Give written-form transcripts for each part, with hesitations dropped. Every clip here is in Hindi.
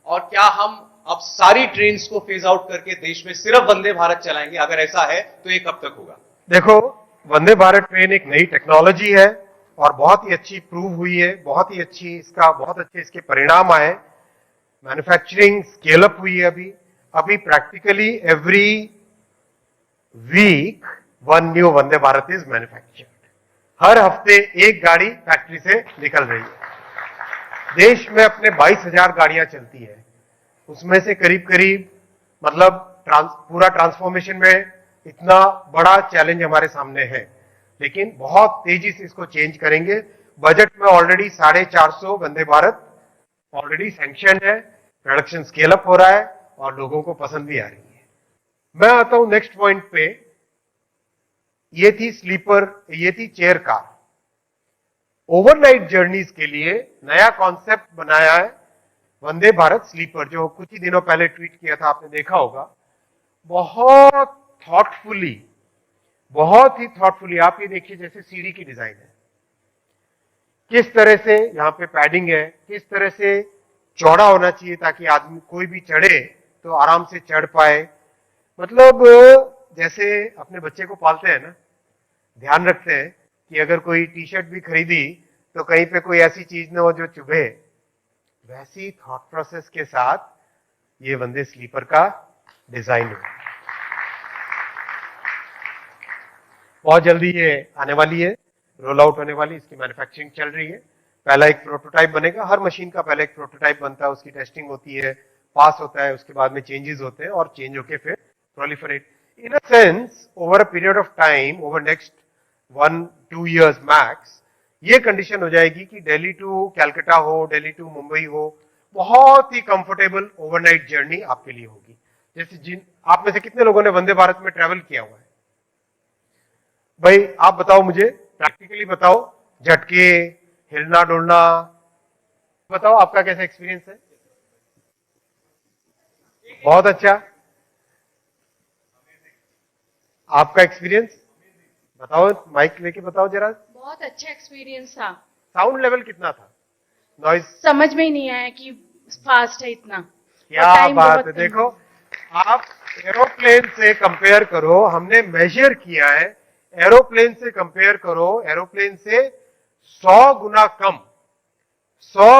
और क्या हम अब सारी ट्रेन्स को फेज आउट करके देश में सिर्फ वंदे भारत चलाएंगे? अगर ऐसा है तो ये कब तक होगा? देखो, वंदे भारत ट्रेन एक नई टेक्नोलॉजी है और बहुत ही अच्छी प्रूव हुई है, बहुत अच्छे इसके परिणाम आए। मैन्युफैक्चरिंग स्केल अप हुई है। अभी practically every week one new Vande Bharat is manufactured. हर हफ्ते एक गाड़ी फैक्ट्री से निकल रही है। देश में अपने 22,000 गाड़ियां चलती है, उसमें से करीब करीब मतलब पूरा ट्रांसफॉर्मेशन में इतना बड़ा चैलेंज हमारे सामने है, लेकिन बहुत तेजी से इसको चेंज करेंगे। बजट में already 450 Vande Bharat already sanction है, प्रोडक्शन स्केल अप हो रहा है और लोगों को पसंद भी आ रही है। मैं आता हूं नेक्स्ट पॉइंट पे। ये थी चेयर कार। ओवरनाइट जर्नीज के लिए नया कॉन्सेप्ट बनाया है वंदे भारत स्लीपर, जो कुछ ही दिनों पहले ट्वीट किया था, आपने देखा होगा। बहुत ही थॉटफुली आप ये देखिए, जैसे सीढ़ी की डिजाइन है, किस तरह से यहां पे पैडिंग है, किस तरह से चौड़ा होना चाहिए ताकि आदमी कोई भी चढ़े तो आराम से चढ़ पाए। मतलब जैसे अपने बच्चे को पालते हैं ना, ध्यान रखते हैं कि अगर कोई टी शर्ट भी खरीदी तो कहीं पे कोई ऐसी चीज ना हो जो चुभे, वैसी थॉट प्रोसेस के साथ ये वंदे स्लीपर का डिजाइन है। बहुत जल्दी ये आने वाली है, रोल आउट होने वाली, इसकी मैन्युफैक्चरिंग चल रही है। पहला एक प्रोटोटाइप बनेगा, हर मशीन का पहले एक प्रोटोटाइप बनता है, उसकी टेस्टिंग होती है, पास होता है, उसके बाद में चेंजेस होते हैं और चेंज होके फिर proliferate. In a sense over a period of time, over next 1-2 years max, ये कंडीशन हो जाएगी कि दिल्ली टू कैलकाटा हो, दिल्ली टू मुंबई हो, बहुत ही कंफर्टेबल ओवरनाइट जर्नी आपके लिए होगी। जैसे आप में से कितने लोगों ने वंदे भारत में ट्रेवल किया हुआ है? भाई आप बताओ, मुझे प्रैक्टिकली बताओ, झटके, हिलना डुलना, बताओ आपका कैसा एक्सपीरियंस है? बहुत अच्छा। आपका एक्सपीरियंस बताओ, माइक लेके बताओ जरा। बहुत अच्छा एक्सपीरियंस था। साउंड लेवल कितना था? नॉइज समझ में ही नहीं आया कि फास्ट है इतना। क्या बात है। देखो, आप एरोप्लेन से कंपेयर करो, हमने मेजर किया है, एरोप्लेन से कंपेयर करो, एरोप्लेन से 100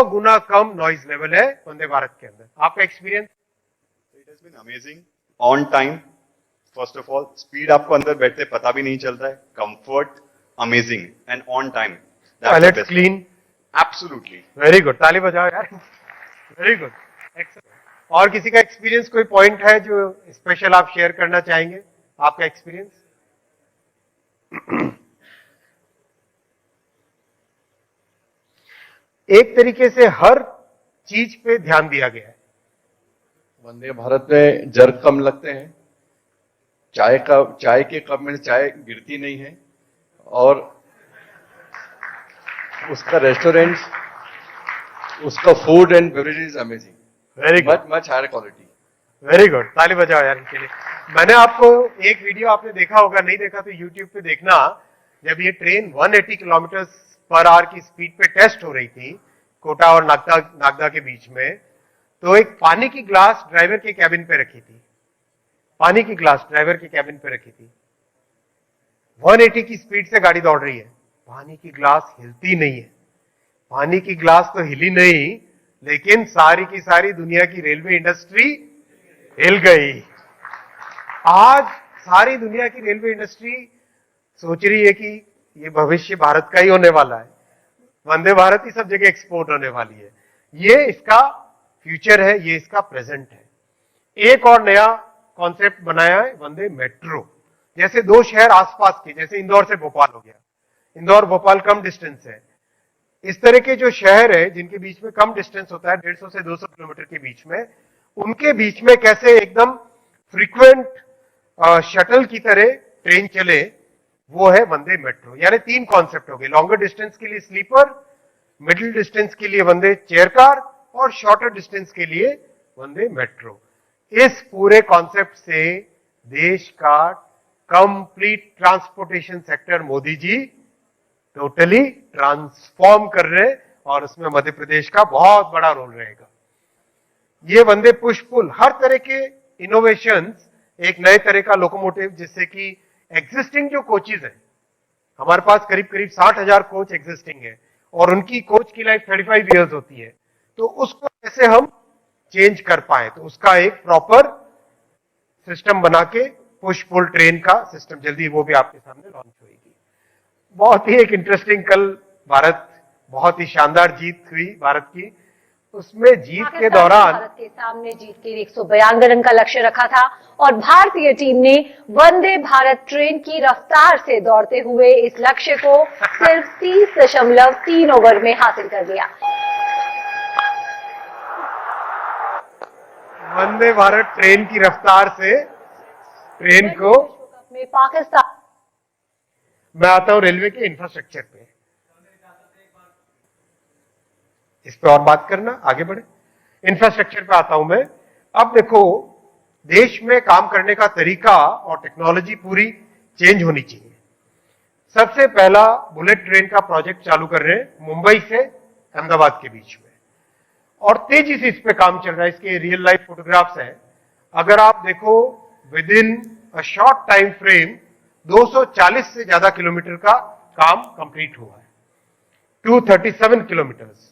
गुना कम नॉइज लेवल है वंदे भारत के अंदर। आपका experience? It has been amazing, on time, first of all speed आपको अंदर बैठते पता भी नहीं चलता है, comfort amazing and on time, toilet clean, absolutely. Very good, ताली बजाओ यार, वेरी गुड, एक्सेलेंट। और किसी का एक्सपीरियंस, कोई पॉइंट है जो स्पेशल आप शेयर करना चाहेंगे, आपका एक्सपीरियंस? एक तरीके से हर चीज पे ध्यान दिया गया है। वंदे भारत में जर्क कम लगते हैं, चाय के कप में चाय गिरती नहीं है, और उसका रेस्टोरेंट, उसका food and beverage is amazing, very good, much higher quality. Very good, ताली बजाओ यार इनके लिए। मैंने आपको एक वीडियो, आपने देखा होगा, नहीं देखा तो यूट्यूब पे देखना, जब ये ट्रेन 180 km/h की स्पीड पे टेस्ट हो रही थी कोटा और नागदा के बीच में, तो एक पानी की ग्लास ड्राइवर के कैबिन पे रखी थी, पानी की ग्लास ड्राइवर के कैबिन पे रखी थी। 180 की स्पीड से गाड़ी दौड़ रही है, पानी की ग्लास हिलती नहीं है। पानी की ग्लास तो हिली नहीं, लेकिन सारी की सारी दुनिया की रेलवे इंडस्ट्री हिल गई। आज सारी दुनिया की रेलवे इंडस्ट्री सोच रही है कि ये भविष्य भारत का ही होने वाला है, वंदे भारत ही सब जगह एक्सपोर्ट होने वाली है। ये इसका फ्यूचर है, ये इसका प्रेजेंट है। एक और नया कॉन्सेप्ट बनाया है वंदे मेट्रो। जैसे दो शहर आसपास के, जैसे इंदौर से भोपाल हो गया, इंदौर भोपाल कम डिस्टेंस है, इस तरह के जो शहर है जिनके बीच में कम डिस्टेंस होता है, 150 से 200 किलोमीटर के बीच में, उनके बीच में कैसे एकदम फ्रीक्वेंट शटल की तरह ट्रेन चले, वो है वंदे मेट्रो। यानी 3 कॉन्सेप्ट हो गए, लॉन्गर डिस्टेंस के लिए स्लीपर, मिडिल डिस्टेंस के लिए वंदे चेयर कार, और शॉर्टर डिस्टेंस के लिए वंदे मेट्रो। इस पूरे कॉन्सेप्ट से देश का complete transportation sector Modi ji totally transform कर रहे हैं, और उसमें मध्य प्रदेश का बहुत बड़ा रोल रहेगा। ये वंदे पुश पुल हर तरह के इनोवेशंस, एक नए तरह का लोकोमोटिव, जिससे कि एग्जिस्टिंग जो कोचेज है, हमारे पास करीब करीब 60,000 कोच एग्जिस्टिंग है और उनकी कोच की लाइफ 35 इयर्स होती है, तो उसको कैसे हम चेंज कर पाए, तो उसका एक प्रॉपर सिस्टम बना के पुश पुल ट्रेन का सिस्टम जल्दी वो भी आपके सामने लॉन्च होगी। बहुत ही एक इंटरेस्टिंग, कल भारत बहुत ही शानदार जीत हुई भारत की, उसमें जीत के दौरान भारत के सामने जीत के लिए 192 रन का लक्ष्य रखा था और भारतीय टीम ने वंदे भारत ट्रेन की रफ्तार से दौड़ते हुए इस लक्ष्य को सिर्फ 30.3 ओवर में हासिल कर लिया। वंदे भारत ट्रेन की रफ्तार से ट्रेन को, में पाकिस्तान, मैं आता हूं रेलवे के इंफ्रास्ट्रक्चर पे, इस पे और बात करना, आगे बढ़े। इंफ्रास्ट्रक्चर पे आता हूं मैं। अब देखो, देश में काम करने का तरीका और टेक्नोलॉजी पूरी चेंज होनी चाहिए। सबसे पहला बुलेट ट्रेन का प्रोजेक्ट चालू कर रहे हैं मुंबई से अहमदाबाद के बीच में, और तेजी से इस पे काम चल रहा है। इसके रियल लाइफ फोटोग्राफ्स हैं। अगर आप देखो, with in a short time frame 240 से ज्यादा किलोमीटर का काम कंप्लीट हुआ है। 237 किलोमीटर्स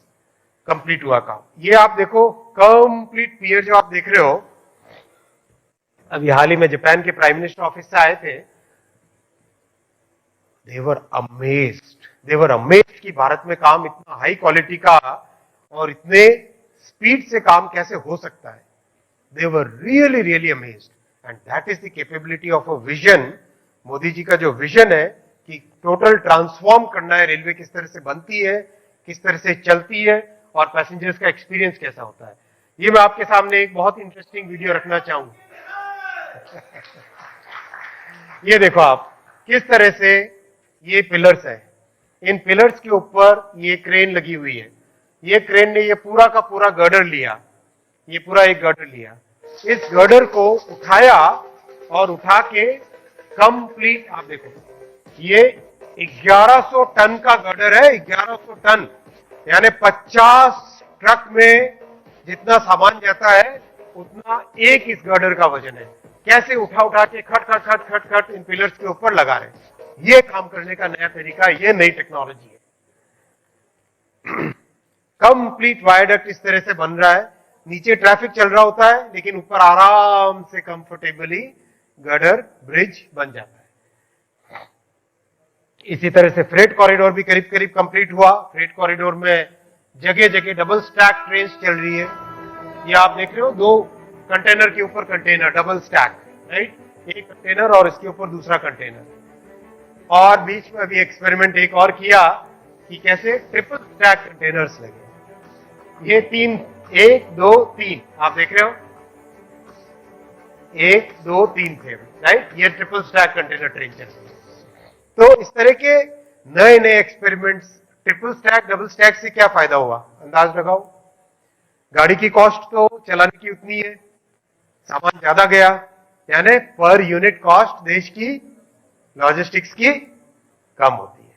कंप्लीट हुआ काम। ये आप देखो, कंप्लीट पियर जो आप देख रहे हो, अभी हाल ही में जापान के प्राइम मिनिस्टर ऑफिस से आए थे। देवर अमेज्ड कि भारत में काम इतना हाई क्वालिटी का और इतने स्पीड से काम कैसे हो सकता है। They were really amazed, and that is the capability of a vision. Modi ji का जो विजन है कि टोटल ट्रांसफॉर्म करना है, रेलवे किस तरह से बनती है, किस तरह से चलती है और पैसेंजर्स का एक्सपीरियंस कैसा होता है। ये मैं आपके सामने एक बहुत इंटरेस्टिंग वीडियो रखना चाहूंगा। ये देखो आप, किस तरह से ये पिलर्स है, इन पिलर्स के ऊपर ये क्रेन लगी हुई है। ये क्रेन ने ये पूरा का पूरा गर्डर लिया, ये पूरा एक गर्डर लिया, इस गर्डर को उठाया और उठा के कंप्लीट, आप देखो, ये 1100 टन का गर्डर है। 1100 टन यानी 50 ट्रक में जितना सामान जाता है उतना एक इस गर्डर का वजन है। कैसे उठा के खट इन पिलर्स के ऊपर लगा रहे। ये काम करने का नया तरीका, ये नई टेक्नोलॉजी है। कंप्लीट वायडक्ट इस तरह से बन रहा है। नीचे ट्रैफिक चल रहा होता है, लेकिन ऊपर आराम से कंफर्टेबली गर्डर ब्रिज बन जाता है। इसी तरह से फ्रेट कॉरिडोर भी करीब करीब कंप्लीट हुआ। फ्रेट कॉरिडोर में जगह जगह डबल स्टैक ट्रेन चल रही है। ये आप देख रहे हो, 2 कंटेनर के ऊपर कंटेनर, डबल स्टैक, राइट, एक कंटेनर और इसके ऊपर दूसरा कंटेनर। और बीच में अभी एक्सपेरिमेंट एक और किया कि कैसे ट्रिपल स्टैक कंटेनर्स लगे। ये 3, 1 2 3 आप देख रहे हो, 1 2 3 थे, राइट। ये ट्रिपल स्टैक कंटेनर ट्रेन चल रही है। तो इस तरह के नए नए experiments. Triple stack double stack से क्या फायदा हुआ, अंदाज लगाओ। गाड़ी की कॉस्ट तो चलाने की उतनी है, सामान ज्यादा गया, यानी पर यूनिट कॉस्ट देश की लॉजिस्टिक्स की कम होती है।